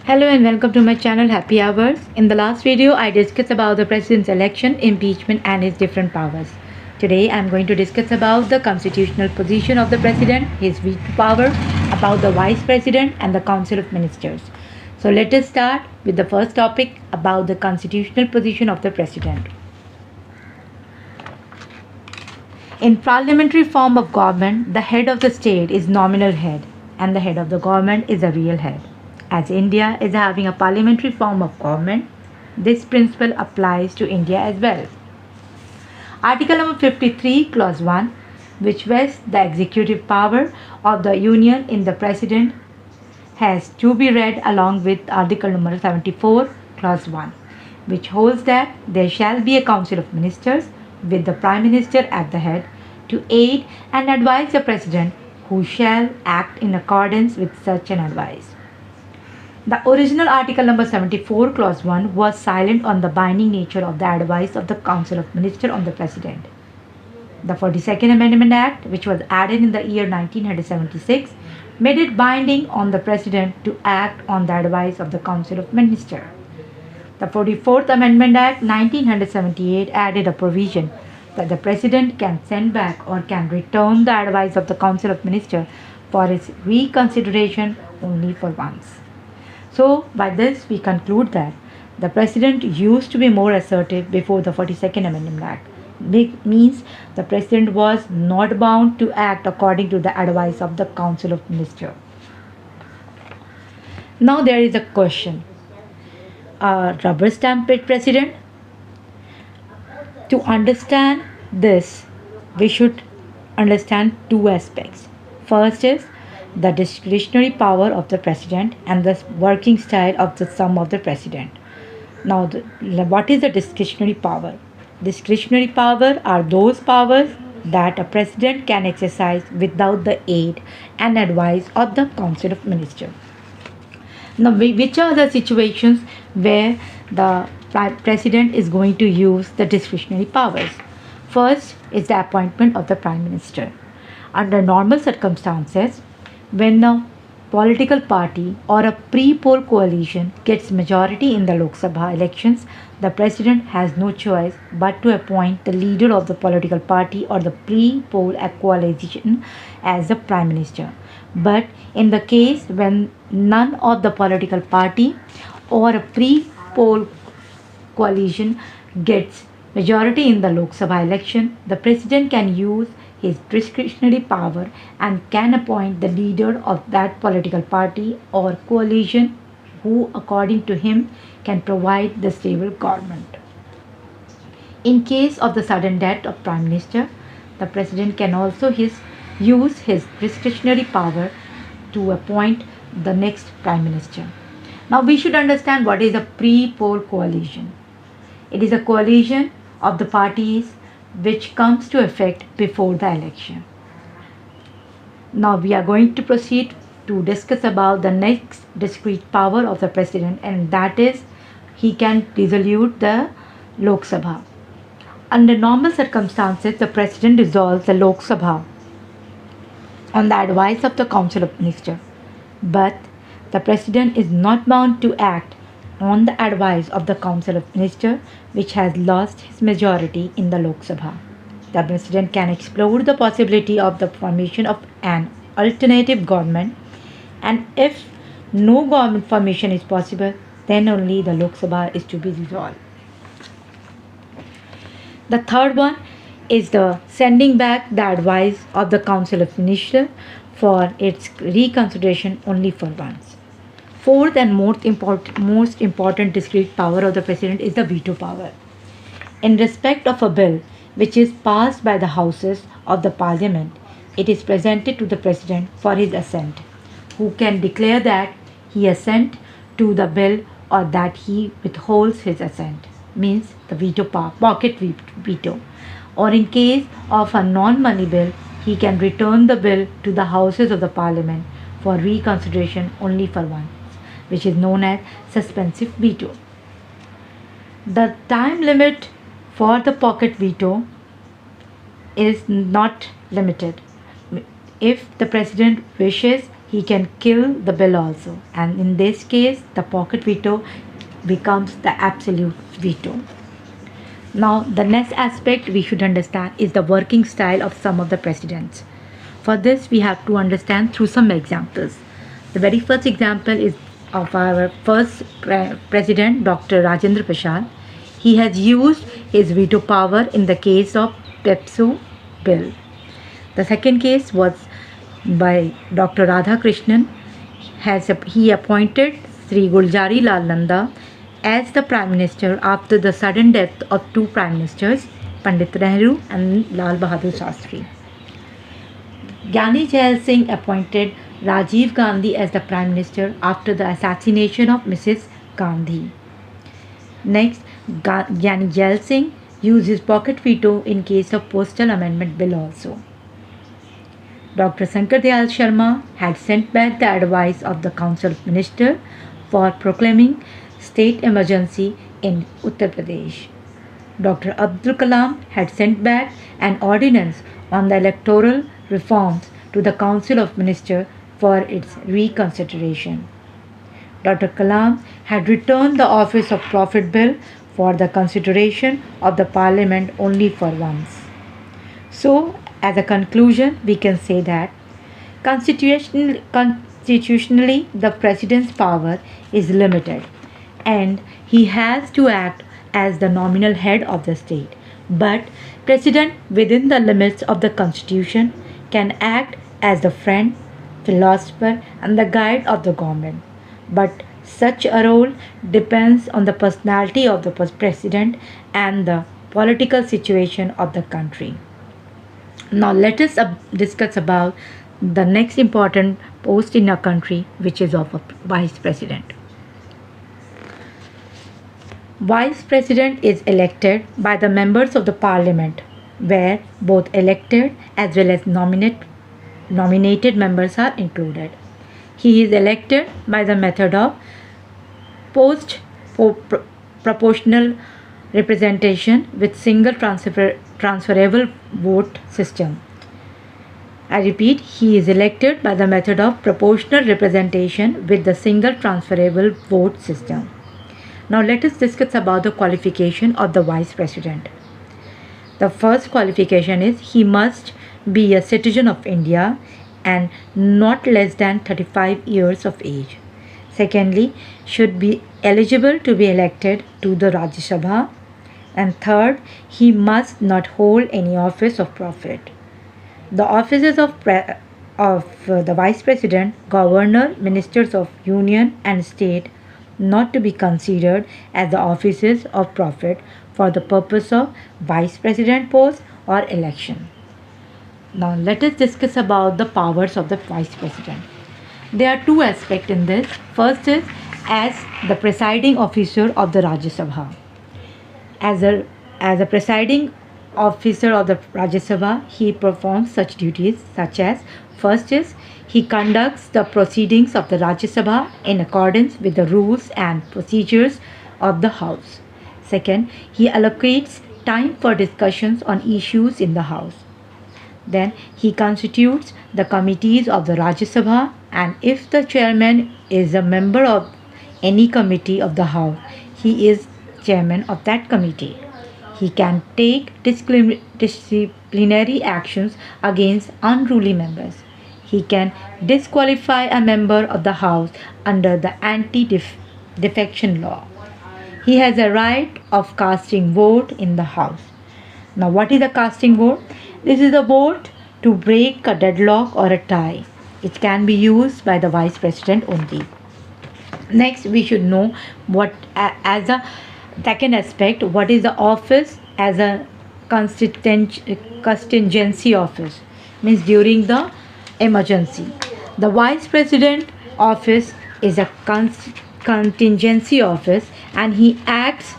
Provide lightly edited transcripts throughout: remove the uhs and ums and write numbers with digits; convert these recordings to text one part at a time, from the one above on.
Hello and welcome to my channel Happy Hours. In the last video, I discussed about the president's election, impeachment and his different powers. Today, I am going to discuss about the constitutional position of the president, his veto power, about the vice president and the council of ministers. So let us start with the first topic about the constitutional position of the president. In parliamentary form of government, the head of the state is nominal head and the head of the government is a real head. As India is having a parliamentary form of government, this principle applies to India as well. Article number 53, clause 1, which vests the executive power of the union in the president, has to be read along with article number 74, clause 1, which holds that there shall be a council of ministers with the prime minister at the head to aid and advise the president, who shall act in accordance with such an advice. The original article number 74 clause 1 was silent on the binding nature of the advice of the Council of Ministers on the President. The 42nd Amendment Act, which was added in the year 1976, made it binding on the President to act on the advice of the Council of Ministers. The 44th Amendment Act 1978 added a provision that the President can send back or can return the advice of the Council of Ministers for its reconsideration only for once. So, by this, we conclude that the President used to be more assertive before the 42nd Amendment Act. Means the President was not bound to act according to the advice of the Council of Ministers. Now, there is a question. A rubber stamp President? To understand this, we should understand two aspects. First is the discretionary power of the president and the working style of the sum of the president. Now, what is the discretionary power? Discretionary power are those powers that a president can exercise without the aid and advice of the council of ministers. Now, which are the situations where the president is going to use the discretionary powers? First is the appointment of the prime minister. Under normal circumstances, when a political party or a pre-poll coalition gets majority in the Lok Sabha elections, the president has no choice but to appoint the leader of the political party or the pre-poll coalition as the prime minister. But in the case when none of the political party or a pre-poll coalition gets majority in the Lok Sabha election, the president can use his discretionary power and can appoint the leader of that political party or coalition who, according to him, can provide the stable government. In case of the sudden death of prime minister, the president can also use his discretionary power to appoint the next prime minister. Now we should understand what is a pre-poll coalition. It is a coalition of the parties which comes to effect before the election. Now we are going to proceed to discuss about the next discrete power of the president, and that is he can dissolve the Lok Sabha. Under normal circumstances, the president dissolves the Lok Sabha on the advice of the Council of Ministers, but the president is not bound to act on the advice of the Council of Ministers, which has lost his majority in the Lok Sabha. The President can explore the possibility of the formation of an alternative government, and if no government formation is possible, then only the Lok Sabha is to be dissolved. The third one is the sending back the advice of the Council of Ministers for its reconsideration only for once. Fourth and most important discrete power of the president is the veto power. In respect of a bill which is passed by the houses of the parliament, it is presented to the president for his assent, who can declare that he assent to the bill or that he withholds his assent, means the veto power, pocket veto. Or in case of a non-money bill, he can return the bill to the houses of the parliament for reconsideration only for once, which is known as suspensive veto. The time limit for the pocket veto is not limited. If the president wishes, he can kill the bill also. And in this case, the pocket veto becomes the absolute veto. Now, the next aspect we should understand is the working style of some of the presidents. For this, we have to understand through some examples. The very first example is of our first president, Dr. Rajendra Prasad. He has used his veto power in the case of PEPSO bill. The second case was by Dr. Radhakrishnan. He appointed Sri Guljari Lal Nanda as the Prime Minister after the sudden death of two Prime Ministers, Pandit Nehru and Lal Bahadur Shastri. Gyani Jail Singh appointed Rajiv Gandhi as the Prime Minister after the assassination of Mrs. Gandhi. Next, Gyani Jail Singh used his pocket veto in case of Postal Amendment Bill also. Dr. Shankar Dayal Sharma had sent back the advice of the Council of Ministers for proclaiming state emergency in Uttar Pradesh. Dr. Abdul Kalam had sent back an ordinance on the electoral reforms to the Council of Ministers for its reconsideration. Dr. Kalam had returned the Office of Profit Bill for the consideration of the Parliament only for once. So, as a conclusion, we can say that constitutionally the President's power is limited and he has to act as the nominal head of the state. But President within the limits of the Constitution can act as the friend, philosopher and the guide of the government. But such a role depends on the personality of the President and the political situation of the country. Now let us discuss about the next important post in our country, which is of a Vice President. Vice President is elected by the members of the Parliament, where both elected as well as nominated members are included. He is elected by the method of proportional representation with single transferable vote system. I repeat, he is elected by the method of proportional representation with the single transferable vote system. Now let us discuss about the qualification of the Vice President. The first qualification is he must be a citizen of India and not less than 35 years of age. Secondly, should be eligible to be elected to the Rajya Sabha. And third, he must not hold any office of profit. The offices of the Vice President, Governor, Ministers of Union and State not to be considered as the offices of profit for the purpose of Vice President post or election. Now let us discuss about the powers of the Vice President. There are two aspects in this. First is as the presiding officer of the Rajya Sabha. As a presiding officer of the Rajya Sabha, he performs such duties such as first is he conducts the proceedings of the Rajya Sabha in accordance with the rules and procedures of the House. Second, he allocates time for discussions on issues in the House. Then he constitutes the committees of the Rajya Sabha, and if the chairman is a member of any committee of the House, he is chairman of that committee. He can take disciplinary actions against unruly members. He can disqualify a member of the House under the anti-defection law. He has a right of casting vote in the House. Now what is a casting vote? This is a vote to break a deadlock or a tie. It can be used by the Vice President only. Next, we should know what as a second aspect, what is the office as a contingency office, means during the emergency. The Vice President office is a contingency office and he acts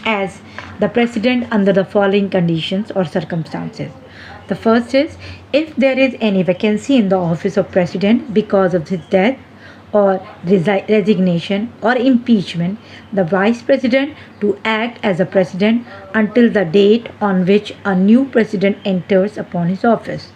as the President under the following conditions or circumstances. The first is if there is any vacancy in the office of President because of his death or resignation or impeachment, the Vice President to act as a President until the date on which a new President enters upon his office.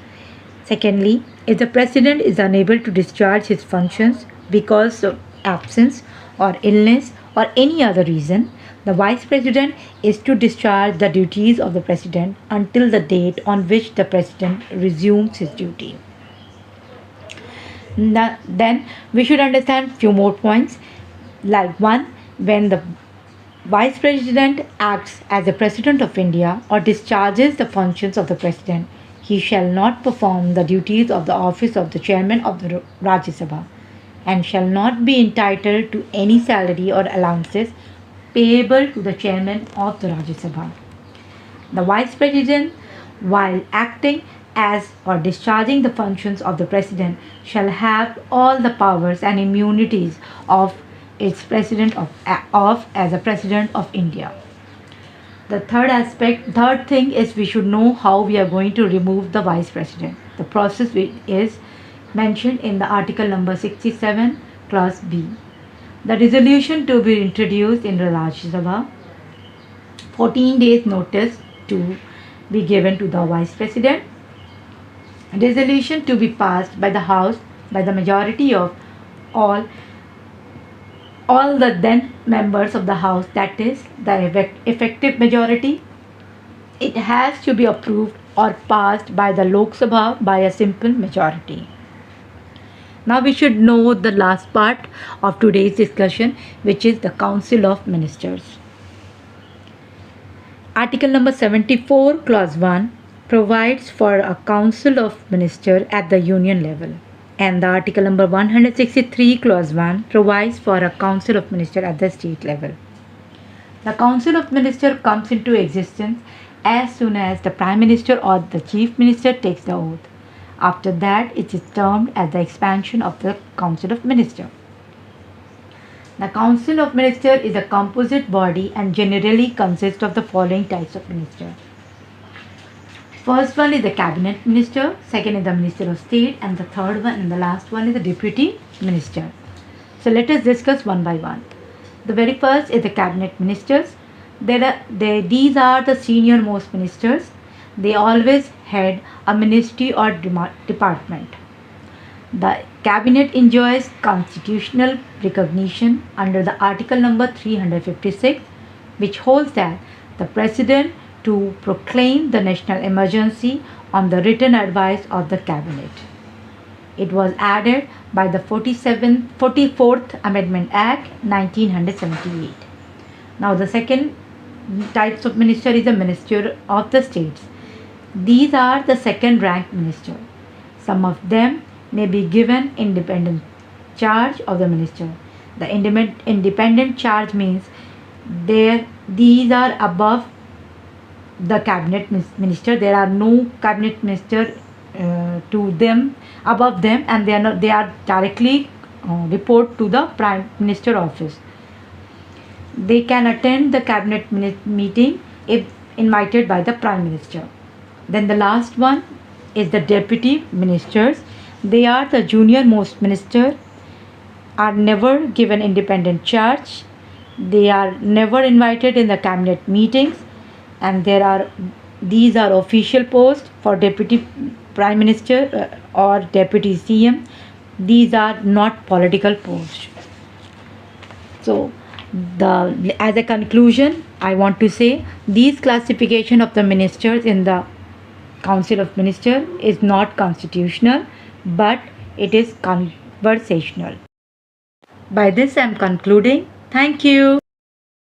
Secondly, If the president is unable to discharge his functions because of absence or illness or any other reason, the vice president is to discharge the duties of the president until the date on which the president resumes his duty. Then we should understand few more points, like one, when the vice president acts as the president of India or discharges the functions of the president, he shall not perform the duties of the office of the chairman of the Rajya Sabha and shall not be entitled to any salary or allowances payable to the chairman of the Rajya Sabha. The vice president, while acting as or discharging the functions of the president, shall have all the powers and immunities of its president of as a president of India. The third thing is we should know how we are going to remove the vice president. The process is mentioned in the article number 67, clause B. The resolution to be introduced in the Rajya Sabha, 14 days notice to be given to the vice president. Resolution to be passed by the House by the majority of all the then members of the House, that is the effective majority. It has to be approved or passed by the Lok Sabha by a simple majority. Now we should know the last part of today's discussion, which is the Council of Ministers. Article number 74, clause 1 provides for a Council of Ministers at the union level, and the article number 163, clause 1 provides for a Council of Ministers at the state level. The Council of Ministers comes into existence as soon as the Prime Minister or the Chief Minister takes the oath. After that, it is termed as the expansion of the Council of Ministers. The Council of Ministers is a composite body and generally consists of the following types of ministers. First one is the Cabinet Minister, second is the Minister of State, and the third one and the last one is the Deputy Minister. So let us discuss one by one. The very first is the Cabinet Ministers. These are the senior most ministers. They always head a ministry or department. The Cabinet enjoys constitutional recognition under the article number 356, which holds that the President to proclaim the national emergency on the written advice of the Cabinet. It was added by the 44th Amendment Act 1978. Now the second types of minister is the Minister of the States. These are the second rank minister. Some of them may be given independent charge of the minister. The independent charge means these are above the cabinet minister. There are no cabinet minister to them above them, and they are directly report to the Prime Minister office. They can attend the cabinet meeting if invited by the Prime Minister. Then the last one is the deputy ministers. They are the junior most minister, are never given independent charge. They are never invited in the cabinet meetings, and these are official posts for deputy prime minister or deputy CM. These are not political posts. So as a conclusion, I want to say these classification of the ministers in the Council of Ministers is not constitutional, but it is conversational. By this I am concluding. Thank you.